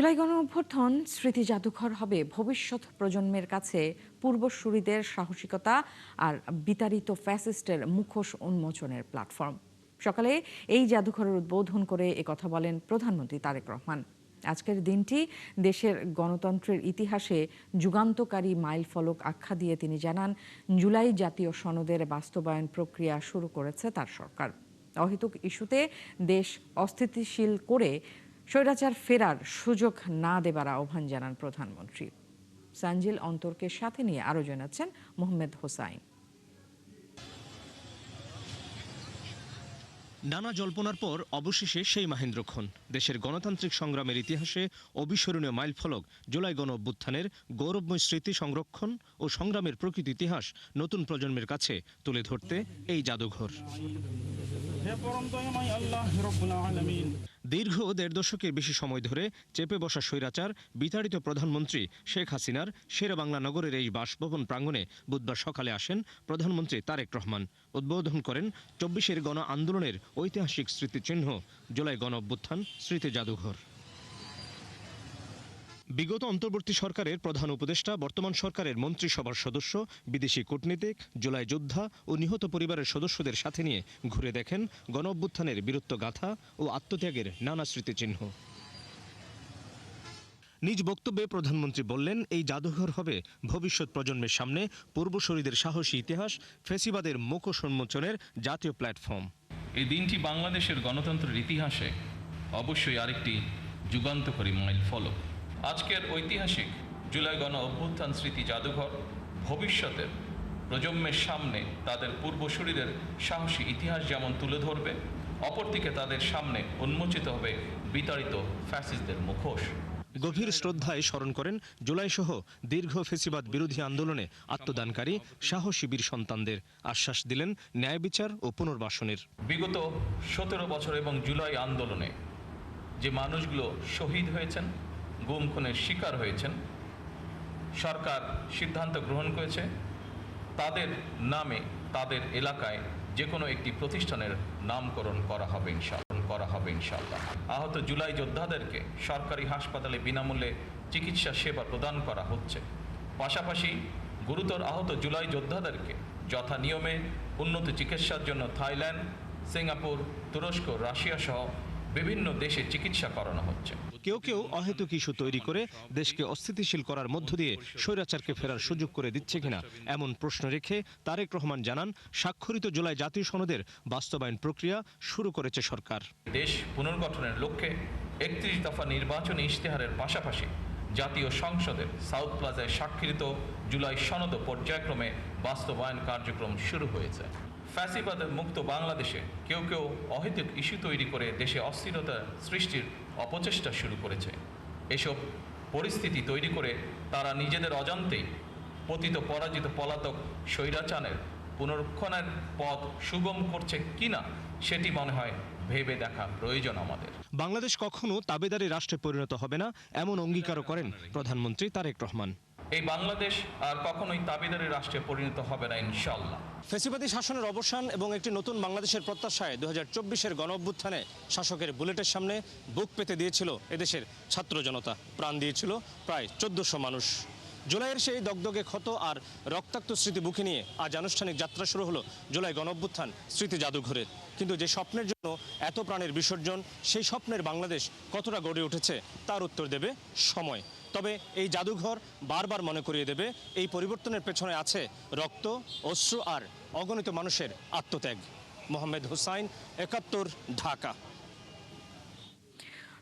জুলাই গণঅভ্যুত্থান স্মৃতি জাদুঘর হবে ভবিষ্যৎ প্রজন্মের কাছে পূর্বসূরিদের সাহসিকতা আর বিতাড়িত ফ্যাসিস্টের মুখোশ উন্মোচনের প্ল্যাটফর্ম। সকালে এই জাদুঘরের উদ্বোধন করে একথা বলেন প্রধানমন্ত্রী তারেক রহমান। আজকের দিনটি দেশের গণতন্ত্রের ইতিহাসে যুগান্তকারী মাইলফলক আখ্যা দিয়ে তিনি জানান, জুলাই জাতীয় সনদের বাস্তবায়ন প্রক্রিয়া শুরু করেছে তার সরকার। অহেতুক ইস্যুতে দেশ অস্থিতিশীল করে স্বৈরাচার ফেরার সুযোগ না দেবার আহ্বান জানান প্রধানমন্ত্রী। সানজিল অন্তরকে সাথে নিয়ে আরো জানাচ্ছেন মোহাম্মদ হোসাইন। নানা জল্পনার পর অবশেষে সেই মাহেন্দ্রক্ষণ। দেশের গণতান্ত্রিক সংগ্রামের ইতিহাসে অবিস্মরণীয় মাইলফলক জুলাই গণ অভ্যুত্থানের গৌরবময় স্মৃতি সংরক্ষণ ও সংগ্রামের প্রকৃত ইতিহাস নতুন প্রজন্মের কাছে তুলে ধরতে এই জাদুঘর। দীর্ঘ ১.৫ দশকের বেশি সময় ধরে চেপে বসা স্বৈরাচার বিতাড়িত প্রধানমন্ত্রী শেখ হাসিনার শেরেবাংলা নগরের এই বাসভবন প্রাঙ্গণে বুধবার সকালে আসেন প্রধানমন্ত্রী তারেক রহমান। উদ্বোধন করেন ২৪-এর গণ আন্দোলনের ঐতিহাসিক স্মৃতিচিহ্ন জুলাই গণ অভ্যুত্থান স্মৃতি জাদুঘর। বিগত অন্তর্বর্তী সরকারের প্রধান উপদেষ্টা, বর্তমান সরকারের মন্ত্রিসভার সদস্য, বিদেশি কূটনীতিক, জুলাই যোদ্ধা ও নিহত পরিবারের সদস্যদের সাথে নিয়ে ঘুরে দেখেন গণ অভ্যুত্থানের বীরত্বগাথা ও আত্মত্যাগের নানা স্মৃতিচিহ্ন। নিজ বক্তব্যে প্রধানমন্ত্রী বললেন, এই জাদুঘর হবে ভবিষ্যৎ প্রজন্মের সামনে পূর্বসূরিদের সাহসী ইতিহাস, ফ্যাসিবাদের মুখোশ উন্মোচনের জাতীয় প্ল্যাটফর্ম। এই দিনটি বাংলাদেশের গণতন্ত্রের ইতিহাসে অবশ্যই আরেকটি যুগান্তকারী মাইলফলক। আজকের ঐতিহাসিক জুলাই গণ অভ্যুত্থান স্মৃতি জাদুঘর ভবিষ্যতের প্রজন্মের সামনে তাদের পূর্বসূরিদের সাহসী ইতিহাস যেমন তুলে ধরবে, অপরদিকে তাদের সামনে উন্মোচিত হবে বিতাড়িত ফ্যাসিস্টদের মুখোশ। গভীর শ্রদ্ধায় স্মরণ করেন জুলাই সহ দীর্ঘ ফ্যাসিবাদ বিরোধী আন্দোলনে আত্মদানকারী সাহসী বীর সন্তানদের। আশ্বাস দিলেন ন্যায় বিচার ও পুনর্বাসনের। বিগত ১৭ বছর এবং জুলাই আন্দোলনে যে মানুষগুলো শহীদ হয়েছেন, গুম খুনের শিকার হয়েছেন, সরকার সিদ্ধান্ত গ্রহণ করেছে তাদের নামে তাদের এলাকায় যে কোনো একটি প্রতিষ্ঠানের নামকরণ করা হবে ইনশাআল্লাহ। আহত জুলাই যোদ্ধাদেরকে সরকারি হাসপাতালে বিনামূল্যে চিকিৎসা সেবা প্রদান করা হচ্ছে। পাশাপাশি গুরুতর আহত জুলাই যোদ্ধাদেরকে যথা নিয়মে উন্নত চিকিৎসার জন্য থাইল্যান্ড, সিঙ্গাপুর, তুরস্ক, রাশিয়া সহ বিভিন্ন দেশে চিকিৎসা করানো হচ্ছে। কেউ কেউ অহেতুক ইস্যু তৈরি করে দেশকে অস্থিতিশীল করার মধ্য দিয়ে স্বৈরাচারকে ফেরার সুযোগ করে দিচ্ছে কিনা এমন প্রশ্ন রেখে তারেক রহমান জানান, স্বাক্ষরিত জুলাই জাতীয় সনদের বাস্তবায়ন প্রক্রিয়া শুরু করেছে সরকার। দেশ পুনর্গঠনের লক্ষ্যে ৩১ দফা নির্বাচনী ইশতেহারের পাশাপাশি জাতীয় সংসদের সাউথ প্লাজায় স্বাক্ষরিত জুলাই সনদ পর্যায়ক্রমে বাস্তবায়ন কার্যক্রম শুরু হয়েছে। ফ্যাসিবাদের মুক্ত বাংলাদেশে কেউ কেউ অহেতুক ইস্যু তৈরি করে দেশে অস্থিরতা সৃষ্টির অপচেষ্টা শুরু করেছে। এসব পরিস্থিতি তৈরি করে তারা নিজেদের অজান্তেই পতিত পরাজিত পলাতক স্বৈরাচারের পুনরুত্থানের পথ সুগম করছে কিনা সেটি মনে হয় ভেবে দেখা প্রয়োজন আমাদের। বাংলাদেশ কখনো তাবেদারি রাষ্ট্রে পরিণত হবে না, এমন অঙ্গীকারও করেন প্রধানমন্ত্রী তারেক রহমান। এই বাংলাদেশ আর কখনোই তাবেদারি রাষ্ট্রে পরিণত হবে না ইনশাআল্লাহ। ফ্যাসিবাদী শাসনের অবসান এবং একটি নতুন বাংলাদেশের প্রত্যাশায় ২০২৪-এর গণ অভ্যুত্থানে শাসকের বুলেটের সামনে বুক পেতে দিয়েছিল এদেশের ছাত্র জনতা, প্রাণ দিয়েছিল প্রায় ১৪০০ মানুষ। জুলাইয়ের সেই দগদগে ক্ষত আর রক্তাক্ত স্মৃতি বুকে নিয়ে আজ আনুষ্ঠানিক যাত্রা শুরু হলো জুলাই গণ অভ্যুত্থান স্মৃতি জাদুঘরের। কিন্তু যে স্বপ্নের জন্য এত প্রাণের বিসর্জন, সেই স্বপ্নের বাংলাদেশ কতটা গড়ে উঠেছে তার উত্তর দেবে সময়। তবে এই জাদুঘর বারবার মনে করিয়ে দেবে, এই পরিবর্তনের পেছনে আছে রক্ত, অশ্রু আর অগণিত মানুষের আত্মত্যাগ। মোহাম্মদ হোসাইন, ৭১, ঢাকা।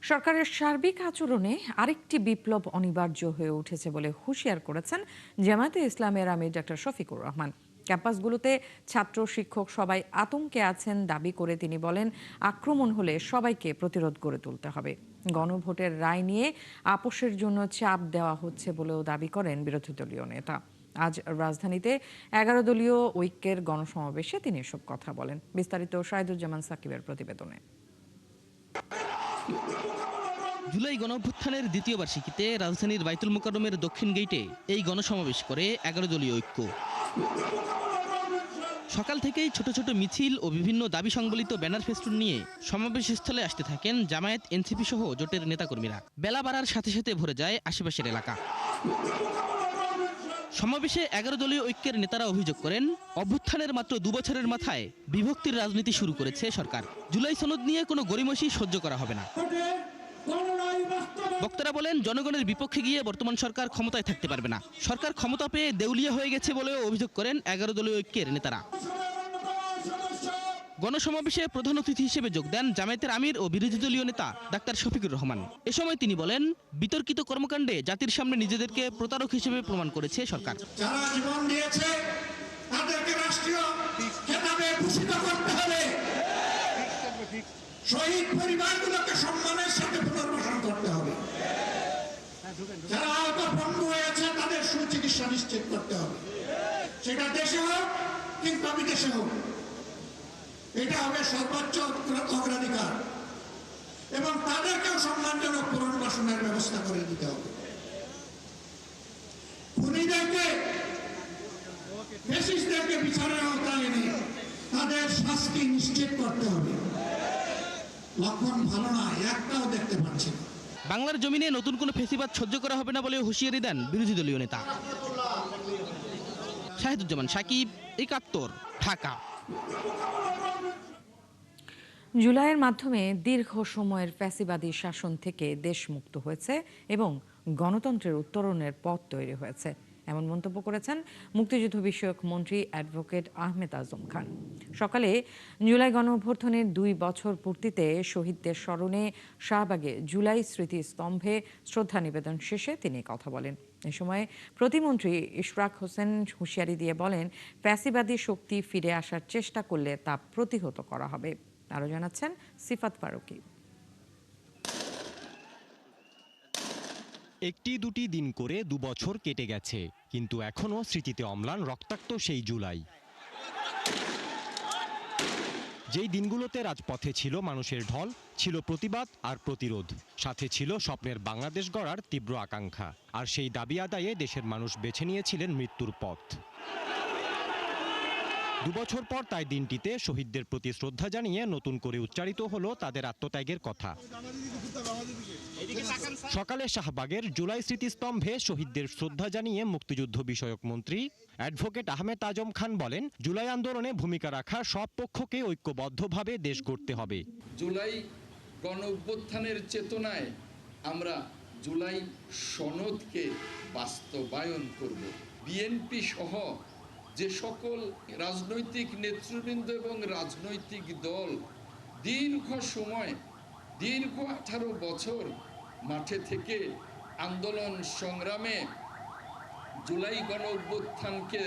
সরকারের সার্বিক আচরণে আরেকটি বিপ্লব অনিবার্য হয়ে উঠেছে বলে হুঁশিয়ার করেছেন জামায়াতে ইসলামের আমির ডক্টর শফিকুর রহমান। ক্যাম্পাসগুলোতে ছাত্র, শিক্ষক সবাই আতঙ্কে আছেন দাবি করে তিনি বলেন, আক্রমণ হলে সবাইকে প্রতিরোধ গড়ে তুলতে হবে। গণভোটের রায় নিয়ে আপোষের জন্য চাপ দেওয়া হচ্ছে বলেও দাবি করেন বিরোধী দলীয় নেতা। আজ রাজধানীতে ১১ দলীয় ঐক্যের গণসমাবেশে তিনি এসব কথা বলেন। বিস্তারিত শাহিদুজ্জামান সাকিবের প্রতিবেদনে। জুলাই গণঅভ্যুত্থানের দ্বিতীয় বার্ষিকীতে রাজধানীর বাইতুল মোকাররমের দক্ষিণ গেইটে এই গণসমাবেশ করে ১১ দলীয় ঐক্য। সকাল থেকেই ছোট ছোট মিছিল ও বিভিন্ন দাবি সংবলিত ব্যানার ফেস্টুন নিয়ে সমাবেশস্থলে আসতে থাকেন জামায়াত, এনসিপি সহ জোটের নেতাকর্মীরা। বেলা বাড়ার সাথে সাথে ভরে যায় আশেপাশের এলাকা। সমাবেশে 11 দলীয় ঐক্যের নেতারা অভিযোগ করেন, অভ্যুত্থানের মাত্র 2 বছরের মাথায় বিভক্তির রাজনীতি শুরু করেছে সরকার। জুলাই সনদ নিয়ে কোনো গড়িমসি সহ্য করা হবে না। বক্তারা বলেন, জনগণের বিপক্ষে গিয়ে বর্তমান সরকার ক্ষমতায় থাকতে পারবে না। সরকার ক্ষমতা পেয়ে দেউলিয়া হয়ে গেছে বলেও অভিযোগ করেন 11 দলীয় ঐক্যের নেতারা। গণসমাবেশে প্রধান অতিথি হিসেবে যোগ দেন জামায়াতের আমির ও বিরোধী দলীয় নেতা ডাক্তার শফিকুর রহমান। এ সময় তিনি বলেন, বিতর্কিত কর্মকাণ্ডে জাতির সামনে নিজেদেরকে প্রতারক হিসেবে প্রমাণ করেছে সরকার। যারা জীবন দিয়েছে তাদেরকে রাষ্ট্রীয় খেতাবে ভূষিত করতে হবে। শহীদ পরিবারগুলোকে সম্মানের সাথে পুনর্বাসন করতে হবে। যারা আহত পঙ্গু হয়েছে তাদের সুচিকিৎসা নিশ্চিত করতে হবে। সেটা দেশে হোক কিংবা বিদেশে হোক, এটা হবে সর্বোচ্চ অগ্রাধিকার এবং তাদেরকেও সম্মানজনক পুনর্বাসনের ব্যবস্থা করে দিতে হবে। খুনিদেরকে, ফ্যাসিস্টদেরকে বিচারের আওতায় এনে তাদের শাস্তি নিশ্চিত করতে হবে। লক্ষণ ভালো না, একটাও দেখতে পাচ্ছি না। বাংলার জমিনে নতুন কোনো ফেসিবাদ সহ্য করা হবে না বলে হুঁশিয়ারি দেন বিরোধী দলীয় নেতা। শাহিদুজ্জামান সাকিব, ৭১, ঢাকা। জুলাইয়ের মাধ্যমে দীর্ঘ সময়ের ফ্যাসিবাদী শাসন থেকে দেশ মুক্ত হয়েছে এবং গণতন্ত্রের উত্তরণের পথ তৈরি হয়েছে, এমন মন্তব্য করেছেন মুক্তিযুদ্ধ বিষয়ক মন্ত্রী অ্যাডভোকেট আহমেদ আজম খান। সকালে জুলাই গণঅভ্যুত্থানের 2 বছর পূর্তিতে শহীদদের স্মরণে শাহবাগে জুলাই স্মৃতিস্তম্ভে শ্রদ্ধা নিবেদন শেষে তিনি কথা বলেন। এ সময় প্রতিমন্ত্রী ইশরাক হোসেন হুঁশিয়ারি দিয়ে বলেন, ফ্যাসিবাদী শক্তি ফিরে আসার চেষ্টা করলে তা প্রতিহত করা হবে। আরও জানাচ্ছেন সিফাত ফারুকী। একটি দুটি দিন করে 2 বছর কেটে গেছে, কিন্তু এখনো স্মৃতিতে অম্লান রক্তাক্ত সেই জুলাই। যেই দিনগুলোতে রাজপথে ছিল মানুষের ঢল, ছিল প্রতিবাদ আর প্রতিরোধ, সাথে ছিল স্বপ্নের বাংলাদেশ গড়ার তীব্র আকাঙ্ক্ষা। আর সেই দাবি আদায়ে দেশের মানুষ বেছে নিয়েছিলেন মৃত্যুর পথ। 2 বছর পর তাই দিনটিতে শহীদদের প্রতি শ্রদ্ধা জানিয়ে নতুন করে উচ্চারিত হলো তাদের আত্মত্যাগের কথা। সকালে শাহবাগের জুলাই স্মৃতিস্তম্ভে শহীদদের শ্রদ্ধা জানিয়ে মুক্তিযুদ্ধ বিষয়ক মন্ত্রী অ্যাডভোকেট আহমেদ আজম খান বলেন, জুলাই আন্দোলনে ভূমিকা রাখা সব পক্ষকে ঐক্যবদ্ধভাবে দেশ গড়তে হবে। জুলাই গণঅভ্যুত্থানের চেতনায় আমরা জুলাই সনদকে বাস্তবায়ন করব। বিএনপি সহ যে সকল রাজনৈতিক নেতৃবৃন্দ এবং রাজনৈতিক দল দীর্ঘ 18 বছর মাঠে থেকে আন্দোলন সংগ্রামে জুলাই গণঅভ্যুত্থানকে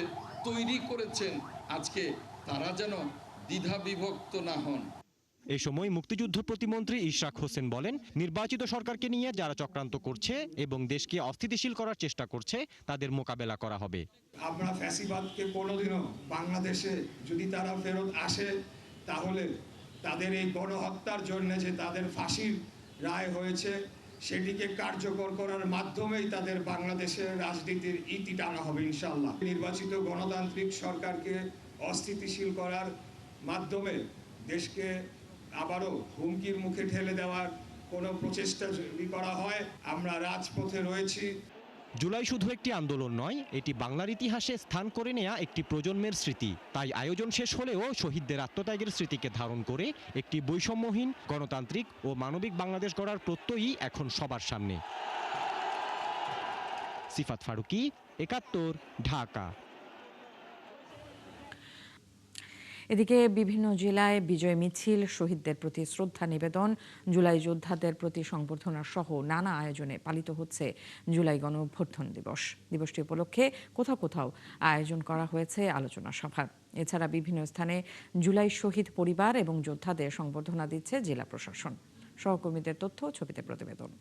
তৈরি করেছেন, আজকে তারা যেন দ্বিধা বিভক্ত না হন। এ সময় মুক্তিযুদ্ধ প্রতিমন্ত্রী ইশরাক হোসেন বলেন, নির্বাচিত সরকারকে নিয়ে যারা চক্রান্ত করছে এবং দেশকে অস্থিতিশীল করার চেষ্টা করছে তাদের মোকাবেলা করা হবে। আমরা ফ্যাসিবাদকে কোনোদিনও বাংলাদেশে যদি তারা ফেরত আসে, তাহলে তাদের এই গণহত্যার জন্য যে তাদের ফাঁসির রায় হয়েছে সেটিকে কার্যকর করার মাধ্যমেই তাদের বাংলাদেশের রাজনীতির ইতি টানা হবে ইনশাআল্লাহ। নির্বাচিত গণতান্ত্রিক সরকারকে অস্থিতিশীল করার মাধ্যমে দেশকে আবারও হুমকির মুখে ঠেলে দেওয়ার কোনো প্রচেষ্টা যদি করা হয়, আমরা রাজপথে রয়েছি। জুলাই শুধু একটি আন্দোলন নয়, এটি বাংলার ইতিহাসে স্থান করে নেয়া একটি প্রজন্মের স্মৃতি। তাই আয়োজন শেষ হলেও শহীদদের আত্মত্যাগের স্মৃতিকে ধারণ করে একটি বৈষম্যহীন, গণতান্ত্রিক ও মানবিক বাংলাদেশ গড়ার প্রত্যয়ই এখন সবার সামনে। সিফাত ফারুকী, ৭১, ঢাকা। এদিকে বিভিন্ন জেলায় বিজয় মিছিল, শহীদদের প্রতি শ্রদ্ধা নিবেদন, জুলাই যোদ্ধাদের প্রতি সংবর্ধনা সহ নানা আয়োজনে পালিত হচ্ছে জুলাই গণঅভ্যুত্থান দিবস। দিবসটি উপলক্ষে কোথাও কোথাও আয়োজন করা হয়েছে আলোচনা সভা। এছাড়া বিভিন্ন স্থানে জুলাই শহীদ পরিবার এবং যোদ্ধাদের সংবর্ধনা দিচ্ছে জেলা প্রশাসন। সহকর্মীদের তথ্য, ছবিতে প্রতিবেদন।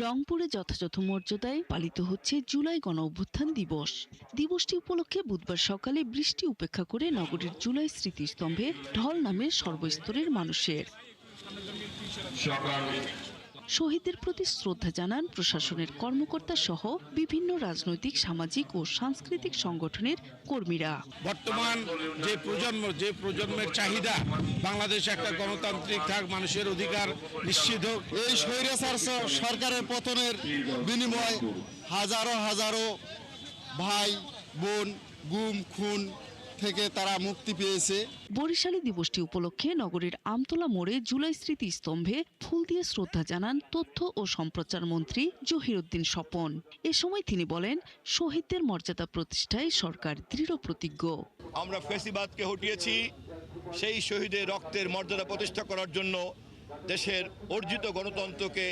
রংপুরে যথাযথ মর্যাদায় পালিত হচ্ছে জুলাই গণঅভ্যুত্থান দিবস। দিবসটি উপলক্ষে বুধবার সকালে বৃষ্টি উপেক্ষা করে নগরীর জুলাই স্মৃতিস্তম্ভে ঢল নামে সর্বস্তরের মানুষের। শহীদদের প্রতি শ্রদ্ধা জানান প্রশাসনের কর্মকর্তা সহ বিভিন্ন রাজনৈতিক, সামাজিক ও সাংস্কৃতিক সংগঠনের কর্মীরা। বর্তমান যে প্রজন্মের চাহিদা বাংলাদেশ একটা গণতান্ত্রিক থাক, মানুষের অধিকার নিশ্চিত হোক। এই স্বৈরাচার সরকারের পতনের বিনিময় হাজারো হাজারো ভাই বোন গুম খুন থেকে তারা মুক্তি পেয়েছে। বরিশালী দিবসটি উপলক্ষে নগরীর আমতলা মোড়ে জুলাই স্মৃতি স্তম্ভে ফুল দিয়ে শ্রদ্ধা জানান তথ্য ও সম্প্রচার মন্ত্রী জহিরউদ্দিন স্বপন। এ সময় তিনি বলেন, শহীদদের মর্যাদা প্রতিষ্ঠায় সরকার দৃঢ় প্রতিজ্ঞ। আমরা ফ্যাসিবাদকে হটিয়েছি, সেই শহীদের রক্তের মর্যাদা প্রতিষ্ঠা করার জন্য দেশের অর্জিত গণতন্ত্রকে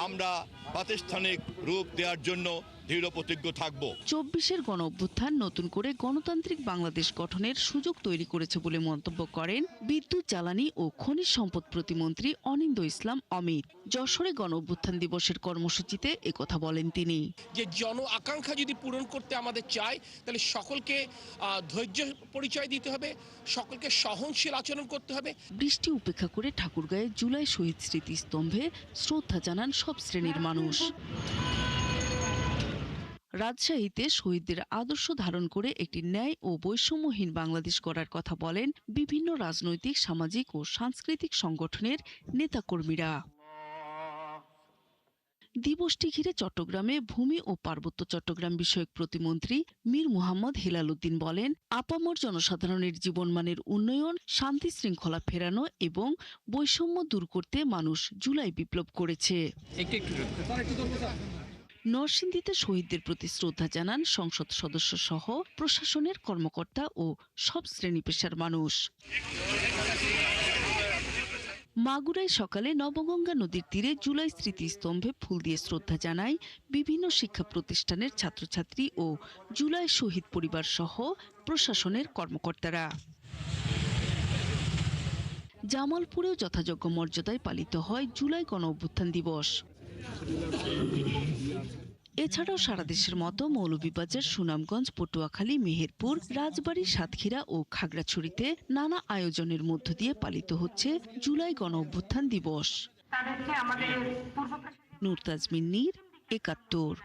আমরা প্রাতিষ্ঠানিক রূপ দেওয়ার জন্য দৃঢ় প্রতিজ্ঞ থাকব। 24-এর গণ অভ্যুত্থান নতুন করে গণতান্ত্রিক বাংলাদেশ গঠনের সুযোগ তৈরি করেছে বলে মন্তব্য করেন বিদ্যুৎ, জ্বালানি ও খনিজ সম্পদ প্রতিমন্ত্রী অনিন্দ্য ইসলাম অমিত। যশোরে গণ অভ্যুত্থান দিবসের কর্মসূচিতে একথা বলেন তিনি। যে জন আকাঙ্ক্ষা যদি পূরণ করতে আমাদের চাই, তাহলে সকলকে ধৈর্য পরিচয় দিতে হবে, সকলকে সহনশীল আচরণ করতে হবে। বৃষ্টি উপেক্ষা করে ঠাকুরগাঁয়ে জুলাই শহীদ স্মৃতি স্তম্ভে শ্রদ্ধা জানান সব শ্রেণীর মানুষ। রাজশাহীতে শহীদদের আদর্শ ধারণ করে একটি ন্যায় ও বৈষম্যহীন বাংলাদেশ গড়ার কথা বলেন বিভিন্ন রাজনৈতিক, সামাজিক ও সাংস্কৃতিক সংগঠনের নেতাকর্মীরা। দিবসটি ঘিরে চট্টগ্রামে ভূমি ও পার্বত্য চট্টগ্রাম বিষয়ক প্রতিমন্ত্রী মীর মুহাম্মদ হেলাল উদ্দিন বলেন, আপামর জনসাধারণের জীবনমানের উন্নয়ন, শান্তি শৃঙ্খলা ফেরানো এবং বৈষম্য দূর করতে মানুষ জুলাই বিপ্লব করেছে। নরসিংদীতে শহীদদের প্রতি শ্রদ্ধা জানান সংসদ সদস্য সহ প্রশাসনের কর্মকর্তা ও সব শ্রেণী পেশার মানুষ। মাগুরায় সকালে নবগঙ্গা নদীর তীরে জুলাই স্মৃতিস্তম্ভে ফুল দিয়ে শ্রদ্ধা জানায় বিভিন্ন শিক্ষা প্রতিষ্ঠানের ছাত্রছাত্রী ও জুলাই শহীদ পরিবার সহ প্রশাসনের কর্মকর্তারা। জামালপুরেও যথাযোগ্য মর্যাদায় পালিত হয় জুলাই গণ অভ্যুত্থান দিবস। এছাড়াও সারা দেশের মতো মৌলভীবাজার, সুনামগঞ্জ, পটুয়াখালী, মেহেরপুর, রাজবাড়ী, সাতক্ষীরা ও খাগড়াছড়িতে নানা আয়োজনের মধ্য দিয়ে পালিত হচ্ছে জুলাই গণ অভ্যুত্থান দিবস। নূর তাজমিন নীর, ৭১।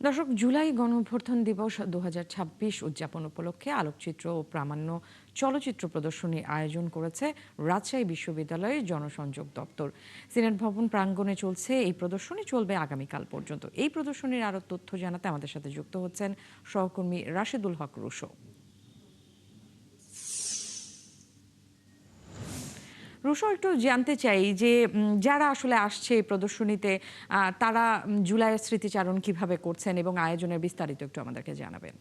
দর্শক, জুলাই গণঅভ্যুত্থান দিবস ২০২৬ উদযাপন উপলক্ষে আলোকচিত্র ও প্রামাণ্য চলচ্চিত্র প্রদর্শনীর আয়োজন করেছে রাজশাহী বিশ্ববিদ্যালয়ের জনসংযোগ দপ্তর। সিনেট ভবন প্রাঙ্গণে চলছে এই প্রদর্শনী, চলবে আগামীকাল পর্যন্ত। এই প্রদর্শনীর আরও তথ্য জানাতে আমাদের সাথে যুক্ত হচ্ছেন সহকর্মী রাশেদুল হক রুশো। রুশো, একটু জানতে চাই যে যারা আসলে আসছে এই প্রদর্শনীতে, তারা জুলাইয়ের স্মৃতিচারণ কিভাবে করছেন এবং আয়োজনের বিস্তারিত একটু আমাদেরকে জানাবেন।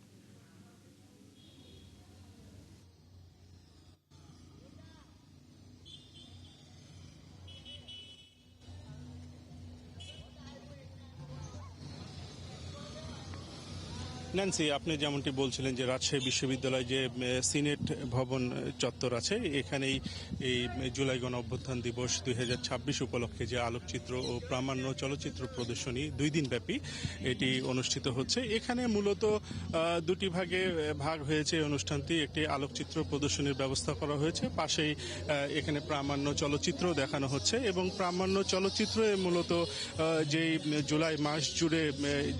ন্যান্সি, আপনি যেমনটি বলছিলেন যে রাজশাহী বিশ্ববিদ্যালয় যে সিনেট ভবন চত্বর আছে, এখানেই এই জুলাই গণ অভ্যুত্থান দিবস ২০২৬ উপলক্ষে যে আলোকচিত্র ও প্রামাণ্য চলচ্চিত্র প্রদর্শনী ২ দিন ব্যাপী এটি অনুষ্ঠিত হচ্ছে। এখানে মূলত দুটি ভাগে ভাগ হয়েছে অনুষ্ঠানটি। একটি আলোকচিত্র প্রদর্শনীর ব্যবস্থা করা হয়েছে, পাশেই এখানে প্রামাণ্য চলচ্চিত্র দেখানো হচ্ছে এবং প্রামাণ্য চলচ্চিত্রে মূলত যেই জুলাই মাস জুড়ে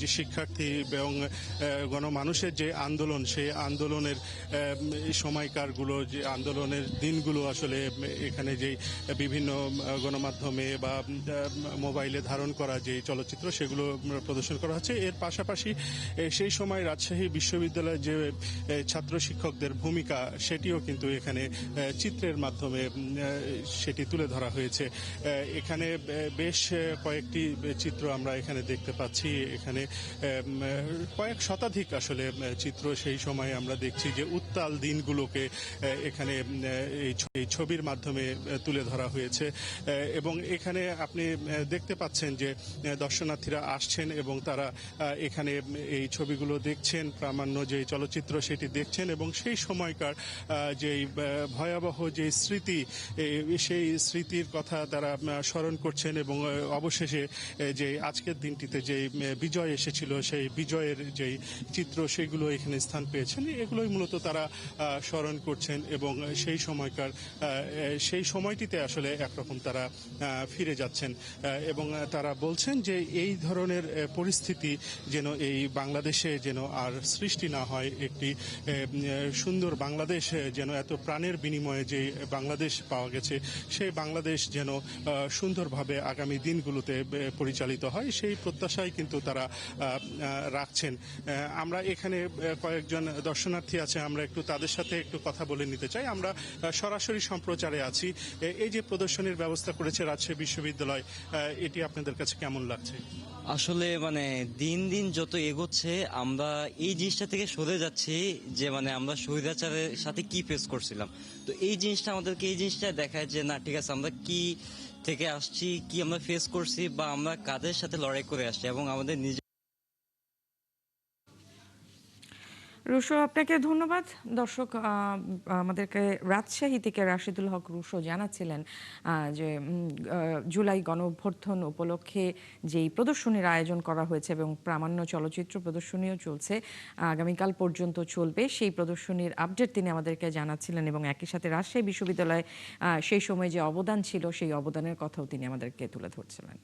যে শিক্ষার্থী এবং গণমানুষের যে আন্দোলন, সেই আন্দোলনের সময়কারগুলো, যে আন্দোলনের দিনগুলো আসলে এখানে যে বিভিন্ন গণমাধ্যমে বা মোবাইলে ধারণ করা যে চলচ্চিত্র, সেগুলো প্রদর্শন করা হচ্ছে। এর পাশাপাশি সেই সময় রাজশাহী বিশ্ববিদ্যালয়ের যে ছাত্র শিক্ষকদের ভূমিকা, সেটিও কিন্তু এখানে চিত্রের মাধ্যমে সেটি তুলে ধরা হয়েছে। এখানে বেশ কয়েকটি চিত্র আমরা এখানে দেখতে পাচ্ছি। এখানে কয়েক শতাধিক আসলে চিত্র সেই সময় আমরা দেখছি যে উত্তাল দিনগুলোকে এখানে এই ছবির মাধ্যমে তুলে ধরা হয়েছে এবং এখানে আপনি দেখতে পাচ্ছেন যে দর্শনার্থীরা আসছেন এবং তারা এখানে এই ছবিগুলো দেখছেন, প্রামাণ্য যে চলচ্চিত্র সেটি দেখছেন এবং সেই সময়কার যে ভয়াবহ যে স্মৃতি, সেই স্মৃতির কথা তারা স্মরণ করছেন এবং অবশেষে যে আজকের দিনটিতে যে বিজয় এসেছিল, সেই বিজয়ের যেই চিত্র সেগুলো এখানে স্থান পেয়েছেন। এগুলোই মূলত তারা স্মরণ করছেন এবং সেই সময়টিতে আসলে একরকম তারা ফিরে যাচ্ছেন এবং তারা বলছেন যে এই ধরনের পরিস্থিতি যেন এই বাংলাদেশে যেন আর সৃষ্টি না হয়। একটি সুন্দর বাংলাদেশ যেন এত প্রাণের বিনিময়ে যে বাংলাদেশ পাওয়া গেছে সেই বাংলাদেশ যেন সুন্দরভাবে আগামী দিনগুলোতে পরিচালিত হয়, সেই প্রত্যাশাই কিন্তু তারা রাখছেন। আমরা এখানে কয়েকজন দর্শনার্থী আছে, আমরা একটু তাদের সাথে একটু কথা বলে নিতে চাই। আমরা সরাসরি সম্প্রচারে আছি। এই যে প্রদর্শনীর ব্যবস্থা করেছে রাজশাহী বিশ্ববিদ্যালয়, এটি আপনাদের কাছে কেমন লাগছে? আসলে দিন দিন যত এগোচ্ছে আমরা এই জিনিসটা থেকে সরে যাচ্ছি যে আমরা স্বৈরাচারের সাথে কি ফেস করছিলাম। তো এই জিনিসটা আমাদেরকে এই জিনিসটা দেখায় যে না, ঠিক আছে, আমরা কি থেকে আসছি, কি আমরা ফেস করছি বা আমরা কাদের সাথে লড়াই করে আসছি এবং আমাদের নিজে। রুশো, আপনাকে ধন্যবাদ। দর্শক, আমাদেরকে রাজশাহী থেকে রাশিদুল হক রুশো জানাচ্ছিলেন যে জুলাই গণঅভ্যুত্থান উপলক্ষে যেই প্রদর্শনীর আয়োজন করা হয়েছে এবং প্রামাণ্য চলচ্চিত্র প্রদর্শনীও চলছে, আগামীকাল পর্যন্ত চলবে, সেই প্রদর্শনীর আপডেট তিনি আমাদেরকে জানাচ্ছিলেন এবং একই সাথে রাজশাহী বিশ্ববিদ্যালয়ে সেই সময় যে অবদান ছিল সেই অবদানের কথাও তিনি আমাদেরকে তুলে ধরছিলেন।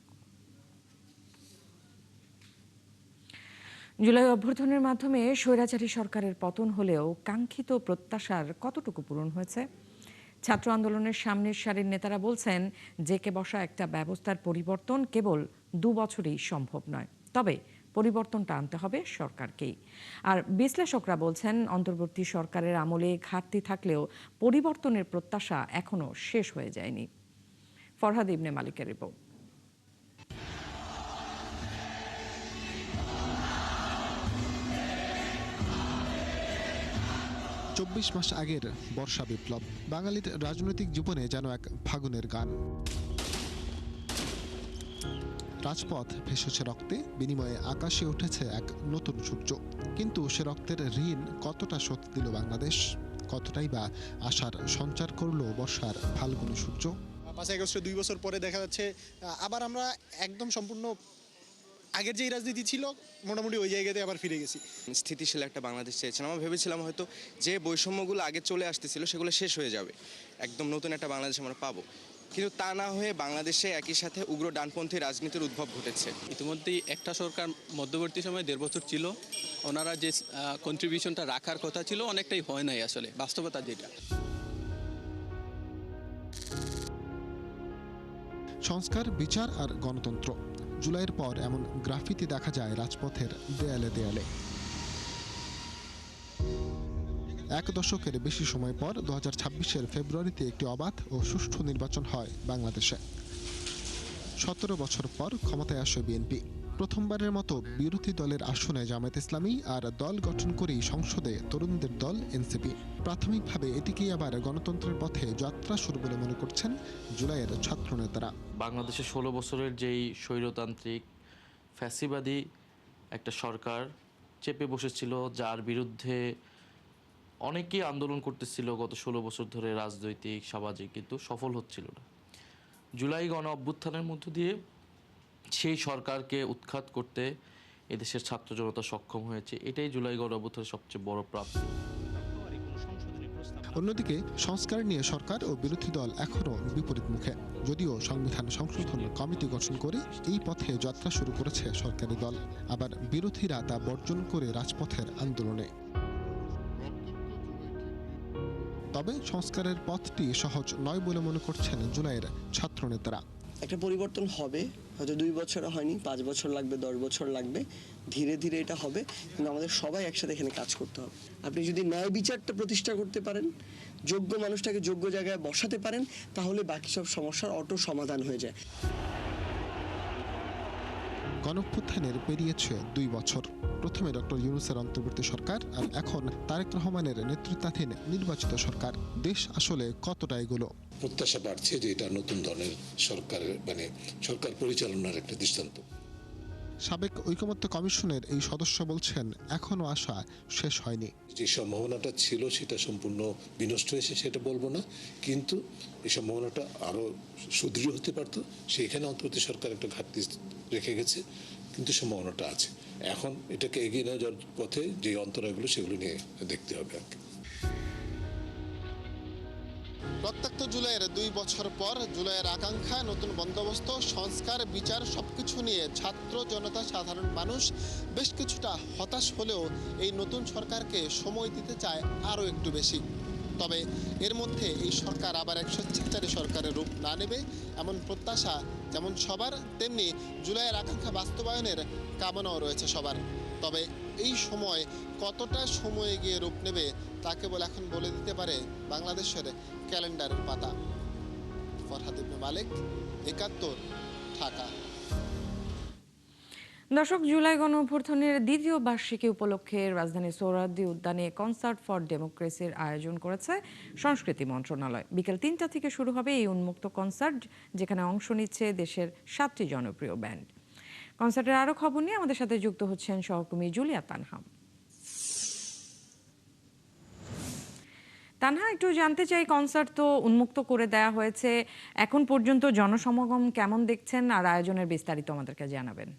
জুলাই অভ্যুত্থানের মাধ্যমে স্বৈরাচারী সরকারের পতন হলেও কাঙ্ক্ষিত প্রত্যাশার কতটুকু পূরণ হয়েছে? ছাত্র আন্দোলনের সামনের সারির নেতারা বলছেন জেকে বসা একটা ব্যবস্থার পরিবর্তন কেবল 2 বছরেই সম্ভব নয়, তবে পরিবর্তনটা আনতে হবে সরকারকেই। আর বিশ্লেষকরা বলছেন অন্তর্বর্তী সরকারের আমলে ঘাটতি থাকলেও পরিবর্তনের প্রত্যাশা এখনো শেষ হয়ে যায়নি। ফরহাদ ইবনে মালিকের রিপোর্ট। 24 মাস আগের বর্ষা বিপ্লব বাঙালির রাজনৈতিক জীবনে যেন এক ফাগুনের গান। রাজপথ ভেসেছে রক্তে, বিনিময়ে আকাশে উঠেছে এক নতুন সূর্য। কিন্তু সে রক্তের ঋণ কতটা শোধ দিল বাংলাদেশ, কতটাই বা আশার সঞ্চার করলো বর্ষার ফাল্গুনী সূর্য। 5 আগস্টে 2 বছর পরে দেখা যাচ্ছে আবার আমরা একদম সম্পূর্ণ আগের যেই রাজনীতি ছিল মোটামুটি ওই জায়গাতে আবার ফিরে গেছি। স্থিতিশীল একটা বাংলাদেশ চেয়েছিলাম। আমরা ভেবেছিলাম হয়তো যে বৈষম্যগুলো আগে চলে আসতেছিল সেগুলো শেষ হয়ে যাবে, একদম নতুন একটা বাংলাদেশ আমরা পাবো, কিন্তু তা না হয়ে বাংলাদেশে একই সাথে উগ্র ডানপন্থী রাজনীতির উদ্ভব ঘটেছে। ইতিমধ্যেই একটা সরকার মধ্যবর্তী সময়ে 1.5 বছর ছিল, ওনারা যে কন্ট্রিবিউশনটা রাখার কথা ছিল অনেকটাই হয় নাই আসলে বাস্তবতা যেটা। সংস্কার, বিচার আর গণতন্ত্র, জুলাইয়ের পর এমন গ্রাফিতি দেখা যায় রাজপথের দেয়ালে দেয়ালে। 1 দশকের বেশি সময় পর 2026-এর ফেব্রুয়ারিতে একটি অবাধ ও সুষ্ঠু নির্বাচন হয় বাংলাদেশে। 17 বছর পর ক্ষমতায় আসে বিএনপি। প্রথমবারের মতো বিরোধী দলের আসনে জামায়াত ইসলামী আর দল গঠন করেই সংসদে তরুণদের দল এনসিপি। প্রাথমিকভাবে এটিকেই আবার গণতন্ত্রের পথে যাত্রা শুরু বলে মনে করছেন জুলাইয়ের ছাত্র নেতারা। বাংলাদেশে 16 বছরের যেই স্বৈরতান্ত্রিক ফ্যাসিবাদী একটা সরকার চেপে বসেছিল, যার বিরুদ্ধে অনেকেই আন্দোলন করতেছিল গত 16 বছর ধরে, রাজনৈতিক সামাজিক, কিন্তু সফল হচ্ছিল না। জুলাই গণ অভ্যুত্থানের মধ্য দিয়ে সেই সরকারকে উৎখাত করতে এদেশের ছাত্র জনতা সক্ষম হয়েছে। এটাই জুলাই গণ অভ্যুত্থানের সবচেয়ে বড় প্রাপ্তি। অন্যদিকে সংস্কার নিয়ে সরকার ও বিরোধী দল এখনও বিপরীত মুখে। যদিও সংবিধান সংশোধন কমিটি গঠন করে এই পথে যাত্রা শুরু করেছে সরকারি দল, আবার বিরোধীরা তা বর্জন করে রাজপথের আন্দোলনে। তবে সংস্কারের পথটি সহজ নয় বলে মনে করছেন জুলাইয়ের ছাত্র নেতারা। একটা পরিবর্তন হবে, হয়তো 2 বছর হয়নি, 5 বছর লাগবে, 10 বছর লাগবে, ধীরে ধীরে এটা হবে, কিন্তু আমাদের সবাই একসাথে এখানে কাজ করতে হবে। আপনি যদি ন্যায় বিচারটা প্রতিষ্ঠা করতে পারেন, যোগ্য মানুষটাকে যোগ্য জায়গায় বসাতে পারেন, তাহলে বাকি সব সমস্যার অটো সমাধান হয়ে যায়। গণঅভ্যুত্থানের পেরিয়েছে 2 বছর। প্রথমে ডক্টর ইউনূসের অন্তর্বর্তী সরকার আর এখন তারেক রহমানের নেতৃত্বাধীন নির্বাচিত সরকার। দেশ আসলে কতটা এগুলো? প্রত্যাশা বাড়ছে যে এটা নতুন ধরনের সরকারের সরকার পরিচালনার একটা দৃষ্টান্ত। সাবেক ঐকমত্য কমিশনের এই সদস্য বলছেন এখনো আশা শেষ হয়নি। যে সম্ভাবনাটা ছিল সেটা সম্পূর্ণ বিনষ্ট হয়েছে সেটা বলবো না, কিন্তু এই সম্ভাবনাটা আরো সুদৃঢ় হতে পারত। সেইখানে অন্তর্বর্তী সরকার একটা ঘাটতি রেখে গেছে, কিন্তু সম্ভাবনাটা আছে। এখন এটাকে এগিয়ে নিয়ে যাওয়ার পথে যে অন্তরায়গুলো সেগুলো নিয়ে দেখতে হবে আর কি। রক্তাক্ত জুলাইয়ের 2 বছর পর জুলাইয়ের আকাঙ্ক্ষা, নতুন বন্দোবস্ত, সংস্কার, বিচার সবকিছু নিয়ে ছাত্র জনতা, সাধারণ মানুষ বেশ কিছুটা হতাশ হলেও এই নতুন সরকারকে সময় দিতে চায় আরও একটু বেশি। তবে এর মধ্যে এই সরকার আবার এক স্বেচ্ছাচারী সরকারের রূপ না নেবে এমন প্রত্যাশা যেমন সবার, তেমনি জুলাইয়ের আকাঙ্ক্ষা বাস্তবায়নের কামনাও রয়েছে সবার। তবে এই সময় কতটা সময় গিয়ে রূপ নেবে তা কেবল এখন বলে দিতে পারে বাংলাদেশের ক্যালেন্ডারের পাতা। ফরহাদ ইবনে মালিক, ৭১, ঢাকা। দর্শক, জুলাই গণঅভ্যুত্থানের দ্বিতীয় বার্ষিকী উপলক্ষে রাজধানীর সোহরাওয়ার্দী উদ্যানে কনসার্ট ফর ডেমোক্রেসির আয়োজন করেছে সংস্কৃতি মন্ত্রণালয়। বিকেল ৩টা থেকে শুরু হবে এই উন্মুক্ত কনসার্ট, যেখানে অংশ নিচ্ছে দেশের 7টি জনপ্রিয় ব্যান্ড। কনসার্টের আরও খবর নিয়ে আমাদের সাথে যুক্ত হচ্ছেন সহকর্মী জুলিয়া তানহা। তানহা, একটু জানতে চাই, কনসার্ট তো উন্মুক্ত করে দেয়া হয়েছে, এখন পর্যন্ত জনসমাগম কেমন দেখছেন আর আয়োজনের বিস্তারিত আমাদেরকে জানাবেন।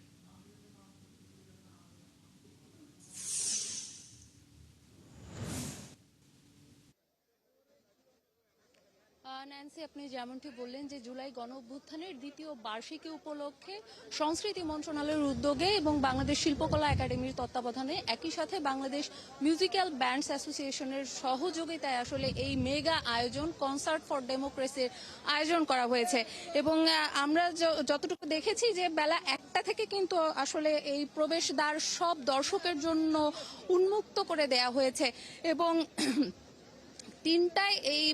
ন্যান্সি, আপনি যেমনটি বললেন যে জুলাই গণ অভ্যুত্থানের দ্বিতীয় বার্ষিকী উপলক্ষে সংস্কৃতি মন্ত্রণালয়ের উদ্যোগে এবং বাংলাদেশ শিল্পকলা একাডেমির তত্ত্বাবধানে একই সাথে বাংলাদেশ মিউজিক্যাল ব্যান্ডস অ্যাসোসিয়েশনের সহযোগিতায় আসলে এই মেগা আয়োজন কনসার্ট ফর ডেমোক্রেসির আয়োজন করা হয়েছে। এবং আমরা যতটুকু দেখেছি যে বেলা 1টা থেকে কিন্তু আসলে এই প্রবেশদ্বার সব দর্শকের জন্য উন্মুক্ত করে দেয়া হয়েছে এবং 3টায় এই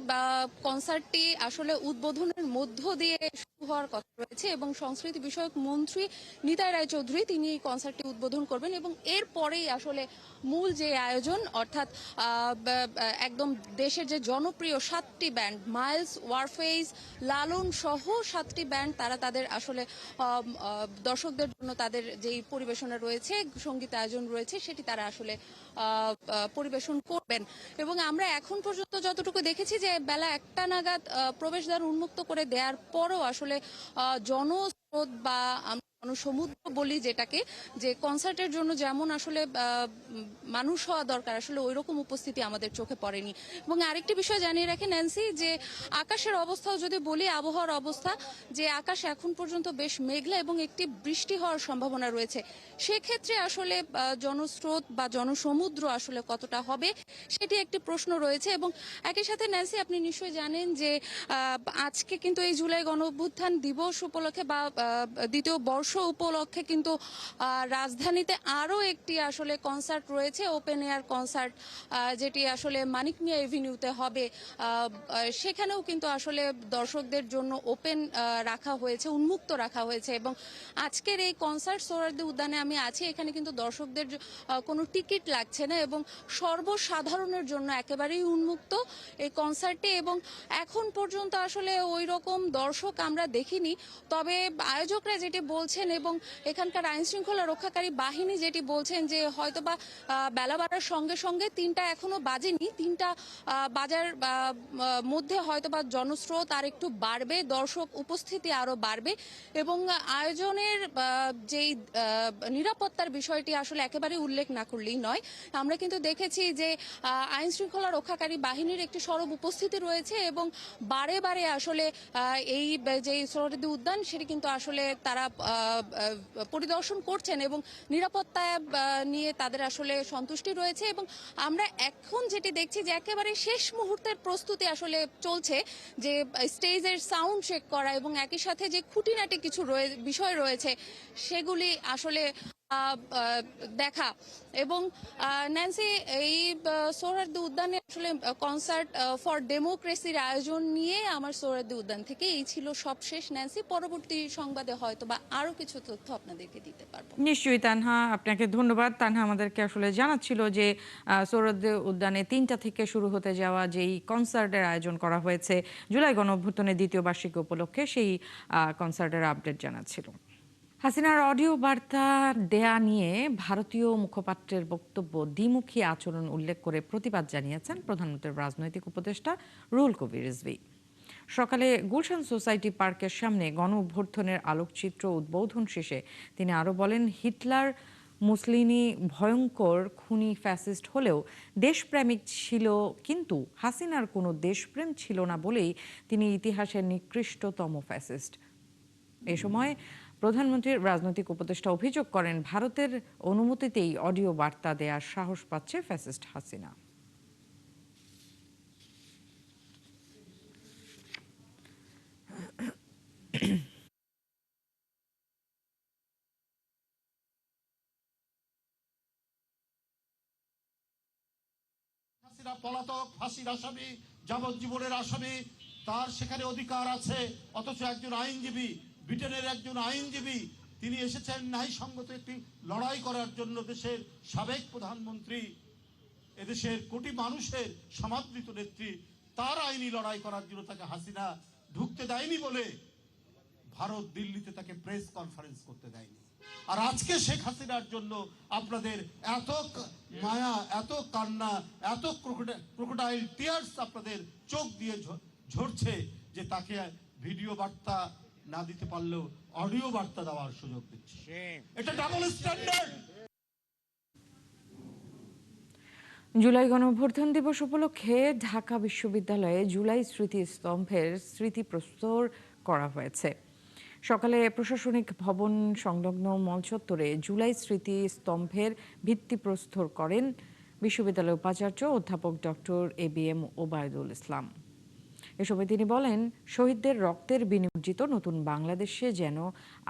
কনসার্টটি আসলে উদ্বোধনের মধ্য দিয়ে শুরু হওয়ার কথা রয়েছে এবং সংস্কৃতি বিষয়ক মন্ত্রী নিতাই রায়চৌধুরী তিনি এই কনসার্টটি উদ্বোধন করবেন এবং এরপরেই আসলে মূল যে আয়োজন, অর্থাৎ একদম দেশের যে জনপ্রিয় 7টি ব্যান্ড, মাইলস, ওয়ারফেজ, লালন সহ 7টি ব্যান্ড, তারা তাদের আসলে দর্শকদের জন্য তাদের যেই পরিবেশনা রয়েছে, সঙ্গীত আয়োজন রয়েছে, সেটি তারা আসলে পরিবেশন করবেন। এবং আমরা এখন পর্যন্ত যতটুকু দেখেছি যে বেলা 1টা নাগাদ প্রবেশদ্বার উন্মুক্ত করে দেওয়ার পরও আসলে জনস্রোত বা সমুদ্র বলি যেটাকে, যে কনসার্টের জন্য যেমন আসলে মানুষ হওয়া দরকার আসলে ওই রকম উপস্থিতি আমাদের চোখে পড়েনি। এবং আরেকটি বিষয় জানিয়ে রাখি ন্যান্সি, যে আকাশের অবস্থাও যদি বলি, আবহাওয়ার অবস্থা, যে আকাশ এখন পর্যন্ত বেশ মেঘলা এবং একটি বৃষ্টি হওয়ার সম্ভাবনা রয়েছে। সেক্ষেত্রে আসলে জনস্রোত বা জনসমুদ্র আসলে কতটা হবে সেটি একটি প্রশ্ন রয়েছে। এবং একই সাথে ন্যান্সি, আপনি নিশ্চয়ই জানেন যে আজকে কিন্তু এই জুলাই গণ অভ্যুত্থান দিবস উপলক্ষে বা দ্বিতীয় বর্ষ উপলক্ষে কিন্তু রাজধানীতে আরও একটি আসলে কনসার্ট রয়েছে, ওপেন এয়ার কনসার্ট, যেটি আসলে মানিক মিয়া এভিনিউতে হবে। সেখানেও কিন্তু আসলে দর্শকদের জন্য ওপেন রাখা হয়েছে, উন্মুক্ত রাখা হয়েছে। এবং আজকের এই কনসার্ট সোহরাওয়ার্দী উদ্যানে আমি আছি, এখানে কিন্তু দর্শকদের কোনো টিকিট লাগছে না এবং সর্বসাধারণের জন্য একেবারেই উন্মুক্ত এই কনসার্টে। এবং এখন পর্যন্ত আসলে ওই রকম দর্শক আমরা দেখিনি, তবে আয়োজকরা যেটি বলছেন এবং এখানকার আইন শৃঙ্খলা রক্ষাকারী বাহিনী যেটি বলছেন যে হয়তোবা বেলা বাড়ার সঙ্গে সঙ্গে 3টা এখনো বাজেনি, 3টা বাজার মধ্যে হয়তোবা জনস্রোত আর একটু বাড়বে, দর্শক উপস্থিতি আরো বাড়বে এবং আয়োজনের যেই নিরাপত্তার বিষয়টি আসলে একেবারে উল্লেখ না করলেই নয়। আমরা কিন্তু দেখেছি যে আইন শৃঙ্খলা রক্ষাকারী বাহিনীর একটি সরব উপস্থিতি রয়েছে এবং বারে বারে আসলে এই যে সোহরাওয়ার্দী উদ্যান সেটি কিন্তু আসলে তারা পরিদর্শন করছেন এবং নিরাপত্তা নিয়ে তাদের আসলে সন্তুষ্টি রয়েছে। এবং আমরা এখন যেটি দেখছি যে একেবারে শেষ মুহূর্তের প্রস্তুতি আসলে চলছে, যে স্টেজের সাউন্ড চেক করা এবং একই সাথে যে খুঁটিনাটি কিছু বিষয় রয়েছে সেগুলি আসলে দেখা। এবং ন্যান্সি, এই সোহরাওয়ার্দী উদ্যানে আসলে কনসার্ট ফর ডেমোক্রেসির আয়োজন নিয়ে আমার সোহরাওয়ার্দী উদ্যান থেকে এই ছিল সবশেষ ন্যান্সি। পরবর্তী সংবাদে হয়তো বা আরো কিছু তথ্য আপনাদেরকে দিতে পারবো। নিশ্চয়ই তানহা, আপনাকে ধন্যবাদ। তানহা আমাদেরকে আসলে জানাচ্ছিল যে সোহরাওয়ার্দী উদ্যানে 3টা থেকে শুরু হতে যাওয়া যেই কনসার্টের আয়োজন করা হয়েছে জুলাই গণ অভ্যুত্থানের দ্বিতীয় বার্ষিকী উপলক্ষে, সেই কনসার্টের আপডেট জানাচ্ছিল। হাসিনার অডিও বার্তা দেয়া নিয়ে ভারতীয় মুখপাত্রের বক্তব্য দ্বিমুখী আচরণ উল্লেখ করে প্রতিবাদ জানিয়েছেন প্রধানমন্ত্রীর রাজনৈতিক উপদেষ্টা রুহুল কবির রিজভী। সকালে গুলশান সোসাইটি পার্কের সামনে গণ অভ্যর্থনের আলোকচিত্র উদ্বোধন শেষে তিনি আরও বলেন, হিটলার মুসলিনি ভয়ঙ্কর খুনি ফ্যাসিস্ট হলেও দেশপ্রেমিক ছিল, কিন্তু হাসিনার কোনো দেশপ্রেম ছিল না বলেই তিনি ইতিহাসের নিকৃষ্টতম ফ্যাসিস্ট। এ সময় প্রধানমন্ত্রীর রাজনৈতিক উপদেষ্টা অভিযোগ করেন, ভারতের অনুমতিতেই অডিও বার্তা দেওয়ার সাহস পাচ্ছে ফ্যাসিস্ট হাসিনা। পলাতক, ফাঁসির আসামি, যাবজ্জীবনের আসামি, তার সেখানে অধিকার আছে। অথচ একজন আইনজীবী, ব্রিটেনের একজন আইনজীবী, তিনি এসেছেন ন্যায়সঙ্গত একটি লড়াই করার জন্য। দেশের সাবেক প্রধানমন্ত্রী, এদেশের কোটি মানুষের সমাদৃত নেত্রী, তার আইনি লড়াই করার জন্য তাকে হাসিনা ঢুকতে দেয়নি বলে ভারত দিল্লিতে তাকে প্রেস কনফারেন্স করতে দেয়নি। আর আজকে শেখ হাসিনার জন্য আপনাদের এত মায়া, এত কান্না, এত ক্রোকোডাইল টিয়ার্স আপনাদের চোখ দিয়ে ঝরছে যে তাকে ভিডিও বার্তা না দিতে পারলেও অডিও বার্তা দেওয়ার সুযোগ দিচ্ছে। এটা ডাবল স্ট্যান্ডার্ড। জুলাই গণঅভ্যুত্থান দিবস উপলক্ষে ঢাকা বিশ্ববিদ্যালয়ে জুলাই স্মৃতিস্তম্ভের স্মৃতিপ্রস্তর করা হয়েছে। সকালে প্রশাসনিক ভবন সংলগ্ন মঞ্চ চত্বরে জুলাই স্মৃতিস্তম্ভের ভিত্তিপ্রস্তর করেন বিশ্ববিদ্যালয়ের উপাচার্য অধ্যাপক ডক্টর ABM ওবায়দুল ইসলাম। এ সময় তিনি বলেন, শহীদদের রক্তের বিনির্জিত নতুন বাংলাদেশে যেন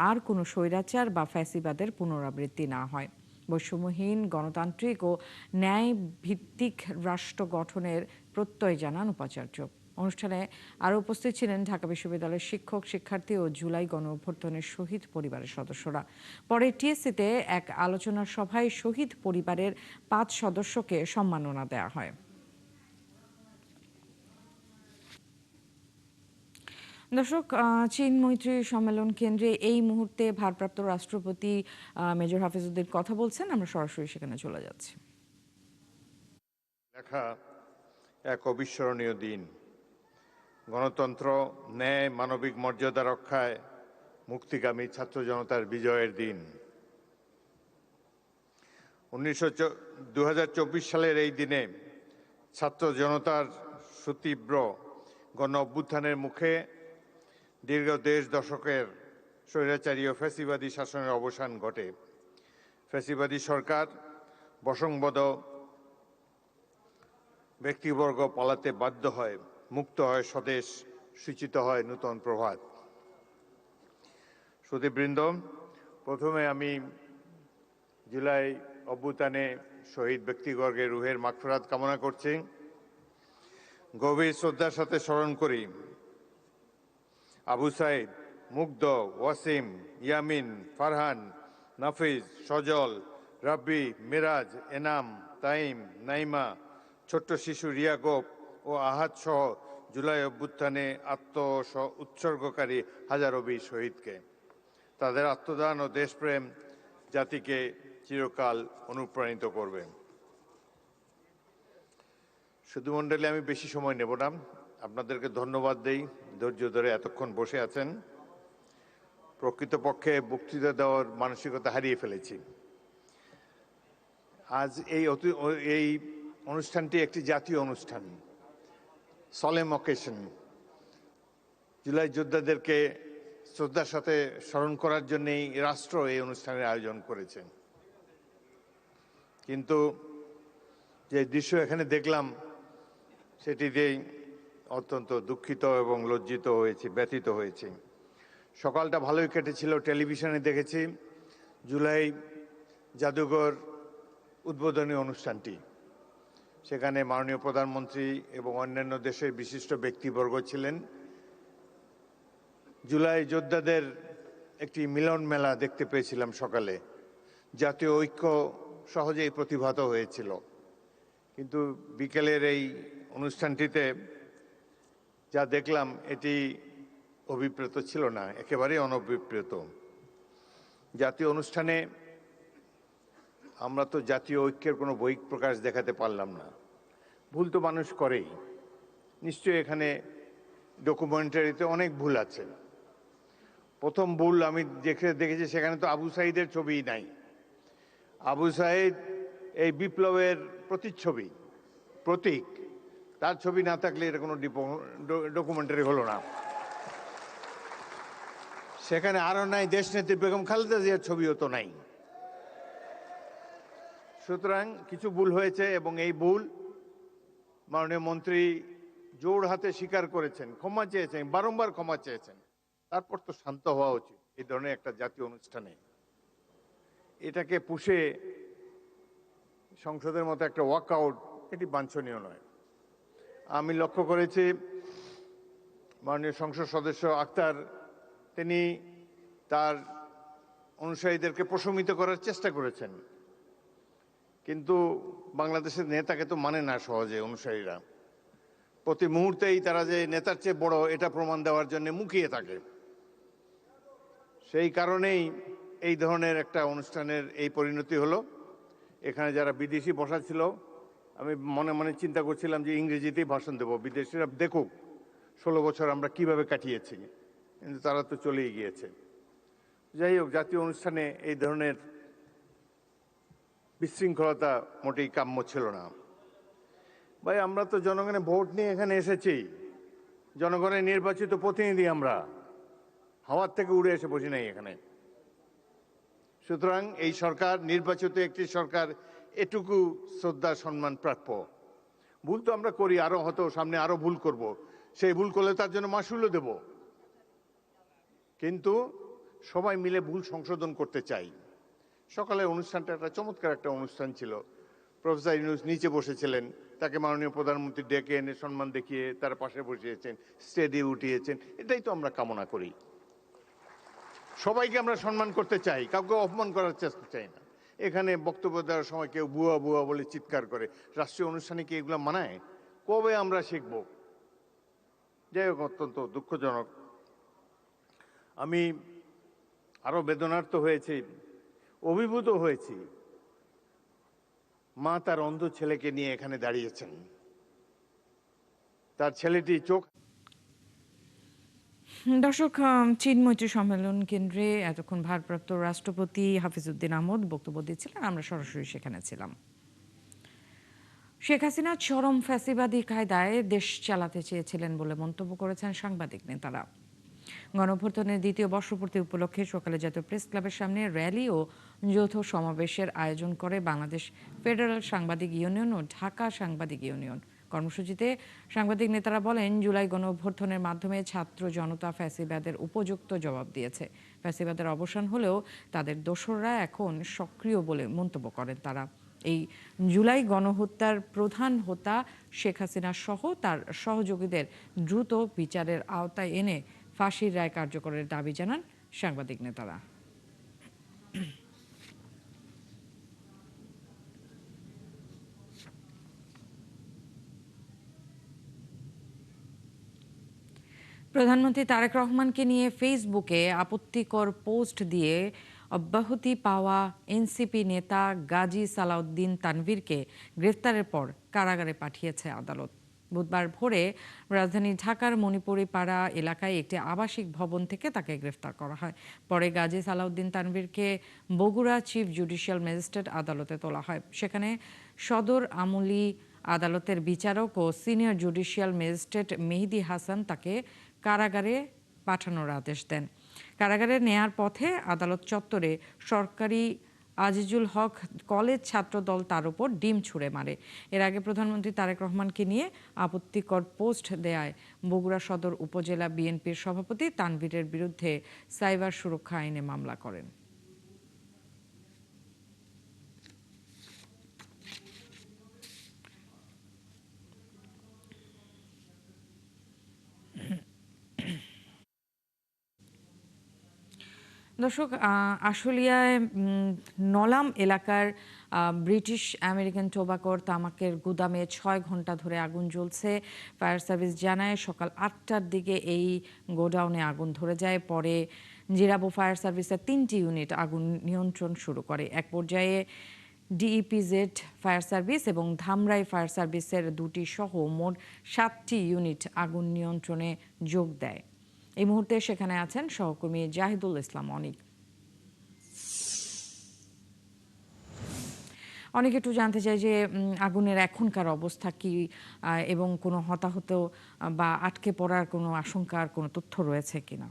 আর কোনো স্বৈরাচার বা ফ্যাসিবাদের পুনরাবৃত্তি না হয়। বৈষম্যহীন, গণতান্ত্রিক ও ন্যায় ভিত্তিক রাষ্ট্র গঠনের প্রত্যয় জানান উপাচার্য। অনুষ্ঠানে আরও উপস্থিত ছিলেন ঢাকা বিশ্ববিদ্যালয়ের শিক্ষক, শিক্ষার্থী ও জুলাই গণঅভ্যুত্থানের শহীদ পরিবারের সদস্যরা। পরে টিএসসিতে এক আলোচনা সভায় শহীদ পরিবারের 5 সদস্যকে সম্মাননা দেওয়া হয়। দর্শক, চীন মৈত্রী সম্মেলন কেন্দ্রে এই মুহূর্তে ভারপ্রাপ্ত রাষ্ট্রপতি মেজর হাফিজউদ্দিন কথা বলছেন। আমরা সরাসরি সেখানে চলে যাচ্ছি। লেখা এক অবিস্মরণীয় দিন। গণতন্ত্র, ন্যায়, মানবিক মর্যাদা রক্ষায় মুক্তিগামী ছাত্র জনতার বিজয়ের দিন। 2024 সালের এই দিনে ছাত্র জনতার সুতীব্র গণ অভ্যুত্থানের মুখে দীর্ঘ 10 দশকের স্বৈরাচারী ও ফ্যাসিবাদী শাসনের অবসান ঘটে। ফ্যাসিবাদী সরকার, বশংবদ ব্যক্তিবর্গ পালাতে বাধ্য হয়, মুক্ত হয় স্বদেশ, সূচিত হয় নূতন প্রভাত। সুধীবৃন্দ, প্রথমে আমি জুলাই অভ্যুত্থানে শহীদ ব্যক্তিবর্গের রুহের মাগফিরাত কামনা করছি। গভীর শ্রদ্ধার সাথে স্মরণ করি আবু সাইদ, মুগ্ধ, ওয়াসিম, ইয়ামিন, ফারহান, নাফিজ, সজল, রাব্বি, মিরাজ, এনাম, তাইম, নাইমা, ছোট্ট শিশু রিয়াগোপ ও আহাদ সহ জুলাই অভ্যুত্থানে উৎসর্গকারী হাজারো বীর শহীদকে। তাদের আত্মদান ও দেশপ্রেম জাতিকে চিরকাল অনুপ্রাণিত করবে। শুধু মণ্ডলী, আমি বেশি সময় নেব না, আপনাদেরকে ধন্যবাদ দেই, ধৈর্য ধরে এতক্ষণ বসে আছেন। প্রকৃতপক্ষে বক্তৃতা দেওয়ার মানসিকতা হারিয়ে ফেলেছি। আজ এই অনুষ্ঠানটি একটি জাতীয় অনুষ্ঠান, সলেম অকেশন। জুলাই যোদ্ধাদেরকে শ্রদ্ধার সাথে স্মরণ করার জন্যই রাষ্ট্র এই অনুষ্ঠানের আয়োজন করেছে। কিন্তু যে দৃশ্য এখানে দেখলাম, সেটিতেই অত্যন্ত দুঃখিত এবং লজ্জিত হয়েছি, ব্যথিত হয়েছি। সকালটা ভালোই কেটেছিল, টেলিভিশনে দেখেছি জুলাই জাদুঘর উদ্বোধনী অনুষ্ঠানটি। সেখানে মাননীয় প্রধানমন্ত্রী এবং অন্যান্য দেশের বিশিষ্ট ব্যক্তিবর্গ ছিলেন। জুলাই যোদ্ধাদের একটি মিলন মেলা দেখতে পেয়েছিলাম সকালে। জাতীয় ঐক্য সহজেই প্রতিভাত হয়েছিল, কিন্তু বিকেলের এই অনুষ্ঠানটিতে যা দেখলাম এটি অভিপ্রেত ছিল না, একেবারেই অনভিপ্রেত। জাতীয় অনুষ্ঠানে আমরা তো জাতীয় ঐক্যের কোনো বহিঃপ্রকাশ দেখাতে পারলাম না। ভুল তো মানুষ করেই, নিশ্চয়ই এখানে ডকুমেন্টারিতে অনেক ভুল আছে। প্রথম ভুল আমি দেখেছি, সেখানে তো আবু সাঈদের ছবিই নাই। আবু সাঈদ এই বিপ্লবের প্রতিচ্ছবি, প্রতীক। তার ছবি না থাকলে এটা কোনো ডকুমেন্টারি হলো না। সেখানে আরও নাই দেশনেত্রী বেগম খালেদা জিয়ার ছবিও তো নাই। সুতরাং কিছু ভুল হয়েছে এবং এই ভুল মাননীয় মন্ত্রী জোর হাতে স্বীকার করেছেন, ক্ষমা চেয়েছেন, বারংবার ক্ষমা চেয়েছেন। তারপর তো শান্ত হওয়া উচিত এই ধরনের একটা জাতীয় অনুষ্ঠানে। এটাকে পুষে সংসদের মতো একটা ওয়াকআউট, এটি বাঞ্ছনীয় নয়। আমি লক্ষ্য করেছি মাননীয় সংসদ সদস্য আক্তার, তিনি তার অনুসারীদেরকে প্রশমিত করার চেষ্টা করেছেন, কিন্তু বাংলাদেশের নেতাকে তো মানে না সহজে অনুসারীরা। প্রতি মুহূর্তেই তারা যে নেতার চেয়ে বড় এটা প্রমাণ দেওয়ার জন্য মুখিয়ে থাকে। সেই কারণেই এই ধরনের একটা অনুষ্ঠানের এই পরিণতি হলো। এখানে যারা বিদেশি বসা ছিল, আমি মনে মনে চিন্তা করছিলাম যে ইংরেজিতেই ভাষণ দেব, বিদেশিরা দেখুক 16 বছর আমরা কিভাবে কাটিয়েছি, কিন্তু তারা তো চলেই গিয়েছে। যাই হোক, জাতীয় অনুষ্ঠানে এই ধরনের বিশৃঙ্খলতা মোটেই কাম্য ছিল না। ভাই, আমরা তো জনগণের ভোট নিয়ে এখানে এসেছি, জনগণের নির্বাচিত প্রতিনিধি আমরা, হাওয়ার থেকে উড়ে এসে বসি নাই এখানে। সুতরাং এই সরকার নির্বাচিত একটি সরকার, এটুকু শ্রদ্ধা সম্মান প্রাপ্য। ভুল তো আমরা করি, আরো হয়তো সামনে আরো ভুল করব, সেই ভুল করলে তার জন্য মাসুলও দেব, কিন্তু সবাই মিলে ভুল সংশোধন করতে চাই। সকালে অনুষ্ঠানটা একটা চমৎকার একটা অনুষ্ঠান ছিল। প্রফেসর ইউনূস নিচে বসেছিলেন, তাকে মাননীয় প্রধানমন্ত্রী ডেকে এনে সম্মান দেখিয়ে তার পাশে বসিয়েছেন, স্টেজে উঠিয়েছেন। এটাই তো আমরা কামনা করি। সবাইকে আমরা সম্মান করতে চাই, কাউকে অপমান করার চেষ্টা চাই না। এখানে বক্তব্য দেওয়ার সময় কেউ বুয়া বুয়া বলে চিৎকার করে, রাষ্ট্রীয় অনুষ্ঠানে কি এগুলো মানায়? কবে আমরা শিখব? যাই হোক, অত্যন্ত দুঃখজনক। আমি আরো বেদনার্ত হয়েছি, অভিভূত হয়েছি। মা তার অন্ধ ছেলেকে নিয়ে এখানে দাঁড়িয়েছেন, তার ছেলেটি চোখ। দর্শক, চীন মৈত্রী সম্মেলন কেন্দ্রে এতক্ষণ ভারপ্রাপ্ত রাষ্ট্রপতি হাফিজউদ্দিন আহমদ বক্তব্য দিচ্ছিলেন, আমরা সরাসরি সেখানে ছিলাম। শেখ হাসিনা চরম ফ্যাসিবাদী কায়দায় দেশ চালাতে চেয়েছিলেন বলে মন্তব্য করেছেন সাংবাদিক নেতারা। গণঅভ্যুত্থানের দ্বিতীয় বর্ষপূর্তি উপলক্ষে সকালে জাতীয় প্রেস ক্লাবের সামনে র্যালি ও যৌথ সমাবেশের আয়োজন করে বাংলাদেশ ফেডারেল সাংবাদিক ইউনিয়ন ও ঢাকা সাংবাদিক ইউনিয়ন। কর্মসূচিতে সাংবাদিক নেতারা বলেন, জুলাই গণঅভ্যুত্থানের মাধ্যমে ছাত্র জনতা ফ্যাসিবাদের উপযুক্ত জবাব দিয়েছে। ফ্যাসিবাদের অবসান হলেও তাদের দোসররা এখন সক্রিয় বলে মন্তব্য করেন তারা। এই জুলাই গণহত্যার প্রধান হোতা শেখ হাসিনা সহ তার সহযোগীদের দ্রুত বিচারের আওতায় এনে ফাঁসির রায় কার্যকরের দাবি জানান সাংবাদিক নেতারা। প্রধানমন্ত্রী তারেক রহমানকে নিয়ে ফেসবুকে আপত্তিকর পোস্ট দিয়ে অব্যাহতি পাওয়া এনসিপি নেতা গাজী সালাউদ্দিন তানভীরকে গ্রেফতারের পর কারাগারে পাঠিয়েছে আদালত। বুধবার ভোরে রাজধানী ঢাকার মণিপুরি পাড়া এলাকায় একটি আবাসিক ভবন থেকে তাকে গ্রেফতার করা হয়। পরে গাজী সালাউদ্দিন তানভীরকে বগুড়া চিফ জুডিশিয়াল ম্যাজিস্ট্রেট আদালতে তোলা হয়। সেখানে সদর আমলি আদালতের বিচারক ও senior judicial magistrate Mehedi Hasan তাকে কারাগারে পাঠানোর আদেশ দেন। কারাগারে নেয়ার পথে আদালত চত্বরে সরকারি আজিজুল হক কলেজ ছাত্রদল তার উপর ডিম ছুঁড়ে মারে। এর আগে প্রধানমন্ত্রী তারেক রহমানকে নিয়ে আপত্তিকর পোস্ট দেয়ায় বগুড়া সদর উপজেলা বিএনপির সভাপতি তানভীরের বিরুদ্ধে সাইবার সুরক্ষা আইনে মামলা করেন। দর্শক, আশুলিয়ায় নলাম এলাকার ব্রিটিশ আমেরিকান টোবাকোর তামাকের গুদামে 6 ঘন্টা ধরে আগুন জ্বলছে। ফায়ার সার্ভিস জানায় সকাল 8টার দিকে এই গোডাউনে আগুন ধরে যায়। পরে জিরাবো ফায়ার সার্ভিসের 3টি ইউনিট আগুন নিয়ন্ত্রণ শুরু করে। এক পর্যায়ে ডিইপিজেড ফায়ার সার্ভিস এবং ধামরাই ফায়ার সার্ভিসের 2টি সহ মোট 7টি ইউনিট আগুন নিয়ন্ত্রণে যোগ দেয়। এই মুহূর্তে সেখানে আছেন সহকর্মী জাহিদুল ইসলাম অনিক। অনেকে একটু জানতে চাই যে আগুনের এখনকার অবস্থা কি এবং কোনো হতাহত বা আটকে পড়ার কোনো আশঙ্কার কোনো তথ্য রয়েছে কিনা।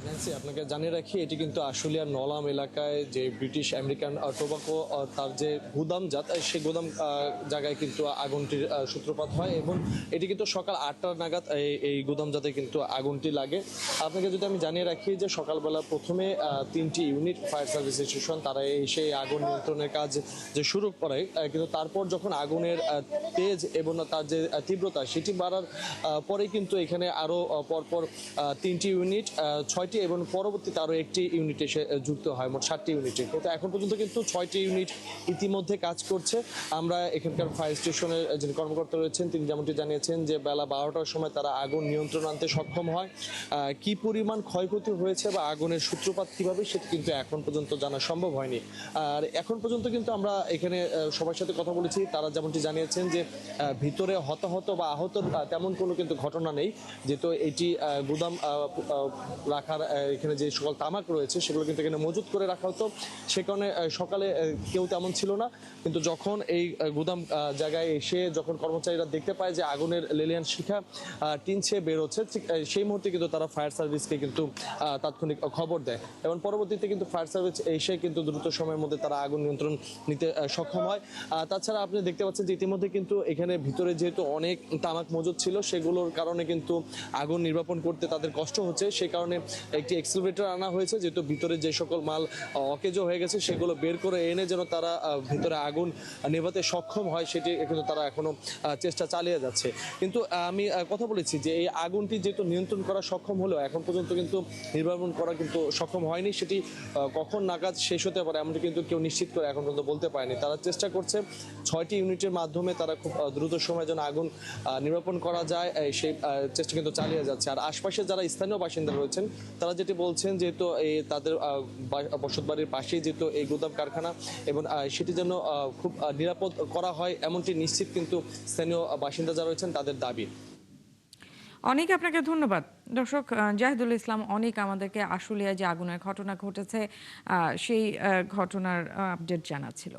ন্যান্সি, আপনাকে জানিয়ে রাখি এটি কিন্তু আশুলিয়ার নলাম এলাকায় যে ব্রিটিশ আমেরিকান টোবাকো তার যে গুদামজাত সেই গুদাম জায়গায় কিন্তু আগুনটির সূত্রপাত হয় এবং এটি কিন্তু সকাল 8টা নাগাদ এই গুদামজাতে কিন্তু আগুনটি লাগে। আপনাকে যদি আমি জানিয়ে রাখি যে সকালবেলা প্রথমে 3টি ইউনিট ফায়ার সার্ভিস স্টেশন তারা এসে আগুন নিয়ন্ত্রণের কাজ যে শুরু করে, কিন্তু তারপর যখন আগুনের তেজ এবং তার যে তীব্রতা সেটি বাড়ার পরে কিন্তু এখানে আরও পরপর 3টি ইউনিট 6টি এবং পরবর্তীতে আরও একটি ইউনিট এসে যুক্ত হয়, মোট 7টি ইউনিটে। কিন্তু এখন পর্যন্ত কিন্তু 6টি ইউনিট ইতিমধ্যে কাজ করছে। আমরা এখানকার ফায়ার স্টেশনের যিনি কর্মকর্তা রয়েছেন তিনি যেমনটি জানিয়েছেন যে বেলা 12টার সময় তারা আগুন নিয়ন্ত্রণ আনতে সক্ষম হয়। কি পরিমাণ ক্ষয়ক্ষতি হয়েছে বা আগুনের সূত্রপাত কিভাবে সেটা কিন্তু এখন পর্যন্ত জানা সম্ভব হয়নি। আর এখন পর্যন্ত কিন্তু আমরা এখানে সবার সাথে কথা বলেছি, তারা যেমনটি জানিয়েছেন যে ভিতরে হতাহত বা আহত তেমন কোনো কিন্তু ঘটনা নেই, যেহেতু এটি গুদাম রাখার এখানে যে সকল তামাক রয়েছে সেগুলো কিন্তু এখানে মজুত করে রাখা হতো, সে কারণে সকালে কেউ তেমন ছিল না। কিন্তু যখন এই গুদাম জায়গায় এসে যখন কর্মচারীরা দেখতে পায় যে আগুনের লেলিয়ান শিখা টিন ছেয়ে বেরোচ্ছে, ঠিক সেই মুহূর্তে কিন্তু তারা ফায়ার সার্ভিসকে কিন্তু তাৎক্ষণিক খবর দেয় এবং পরবর্তীতে কিন্তু ফায়ার সার্ভিস এসে কিন্তু দ্রুত সময়ের মধ্যে তারা আগুন নিয়ন্ত্রণ নিতে সক্ষম হয়। তাছাড়া আপনি দেখতে পাচ্ছেন যে ইতিমধ্যে কিন্তু এখানে ভিতরে যেহেতু অনেক তামাক মজুদ ছিল সেগুলোর কারণে কিন্তু আগুন নির্বাপন করতে তাদের কষ্ট হচ্ছে, সে কারণে একটি এক্সেলরেটর আনা হয়েছে, যেহেতু ভিতরে যে সকল মাল অকেজো হয়ে গেছে সেগুলো বের করে এনে যেন তারা ভিতরে আগুন নেভাতে সক্ষম হয় সেটি কিন্তু তারা এখনো চেষ্টা চালিয়ে যাচ্ছে। কিন্তু আমি কথা বলেছি যে এই আগুনটি যেহেতু নিয়ন্ত্রণ করা সক্ষম হলেও এখন পর্যন্ত কিন্তু নির্বাপন করা কিন্তু সক্ষম হয়নি, সেটি কখন নাগাদ শেষ হতে পারে এমনটি কিন্তু কেউ নিশ্চিত করে এখন পর্যন্ত বলতে পারেনি। তারা চেষ্টা করছে 6টি ইউনিটের মাধ্যমে তারা খুব দ্রুত সময় যেন আগুন নির্বাপন করা যায় সেই চেষ্টা কিন্তু চালিয়ে যাচ্ছে। আর আশপাশে যারা স্থানীয় বাসিন্দা রয়েছেন তারা যেটি বলছেন যেহেতু তাদের বসতবাড়ির পাশেই যেহেতু এই গুদাম কারখানা এবং সেটি যেন খুব নিরাপদ করা হয় এমনটি নিশ্চিত কিন্তু স্থানীয় বাসিন্দা যারা রয়েছেন তাদের দাবি। অনেক আপনাকে ধন্যবাদ। দর্শক, জাহিদুল ইসলাম অনেক আমাদেরকে আশুলিয়ায় যে আগুনের ঘটনা ঘটেছে সেই ঘটনার আপডেট জানাচ্ছিল।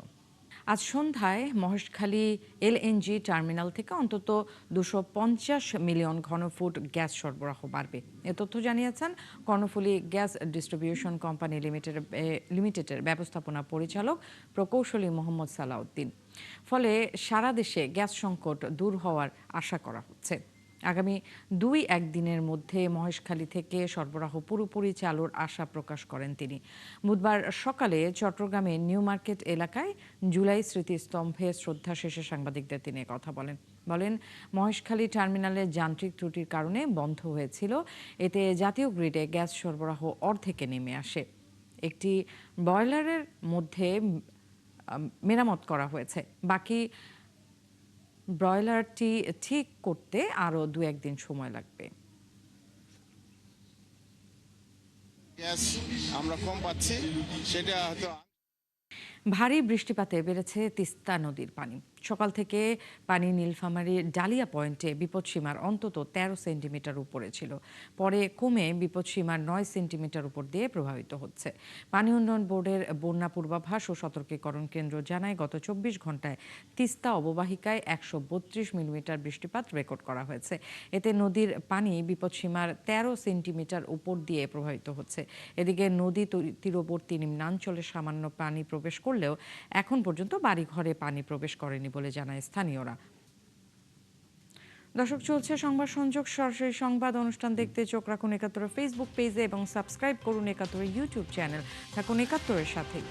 আজ সন্ধ্যায় মহেশখালী এলএনজি টার্মিনাল থেকে অন্তত 250 মিলিয়ন ঘনফুট গ্যাস সরবরাহ বাড়বে। এ তথ্য জানিয়েছেন কর্ণফুলী গ্যাস ডিস্ট্রিবিউশন কোম্পানি লিমিটেডের ব্যবস্থাপনা পরিচালক প্রকৌশলী মোহাম্মদ সালাউদ্দিন। ফলে সারা দেশে গ্যাস সংকট দূর হওয়ার আশা করা হচ্ছে। আগামী 2-1 দিনের মধ্যে মহেশখালী থেকে সরবরাহ পুরোপুরি চালুর আশা প্রকাশ করেন তিনি। বুধবার সকালে চট্টগ্রামের নিউ মার্কেট এলাকায় জুলাই স্মৃতিস্তম্ভে শ্রদ্ধা শেষে সাংবাদিকদের তিনি কথা বলেন মহেশখালী টার্মিনালে যান্ত্রিক ত্রুটির কারণে বন্ধ হয়েছিল, এতে জাতীয় গ্রিডে গ্যাস সরবরাহ অর্ধেকে নেমে আসে। একটি বয়লারের মধ্যে মেরামত করা হয়েছে, বাকি ব্রয়লারটি ঠিক করতে আরো 2-1 দিন সময় লাগবে। গ্যাস আমরা কম পাচ্ছি, সেটা হয়তো ভারী বৃষ্টিপাতে বেড়েছে তিস্তা নদীর পানি। সকাল থেকে পানি নীলফামারীর ডালিয়া পয়েন্টে বিপদসীমার অন্তত 13 সেন্টিমিটার উপরে ছিল, পরে কমে বিপদসীমার 9 সেন্টিমিটার উপর দিয়ে প্রভাবিত হচ্ছে। পানি উন্নয়ন বোর্ডের বন্যা পূর্বাভাস ও সতর্কীকরণ কেন্দ্র জানায় গত 24 ঘন্টায় তিস্তা অববাহিকায় 132 মিলিমিটার বৃষ্টিপাত রেকর্ড করা হয়েছে। এতে নদীর পানি বিপদসীমার 13 সেন্টিমিটার উপর দিয়ে প্রভাবিত হচ্ছে। এদিকে নদী তীরবর্তী নিম্নাঞ্চলে সামান্য পানি প্রবেশ করলেও এখন পর্যন্ত বাড়িঘরে পানি প্রবেশ করেনি বলে জানায় স্থানীয়রা। দর্শক, চলছে সংবাদ সংযোগ। সরাসরি সংবাদ অনুষ্ঠান দেখতে চোখ রাখুন ৭১ ফেসবুক পেজে এবং সাবস্ক্রাইব করুন ৭১ ইউটিউব চ্যানেল। থাকুন ৭১-এর সাথেই।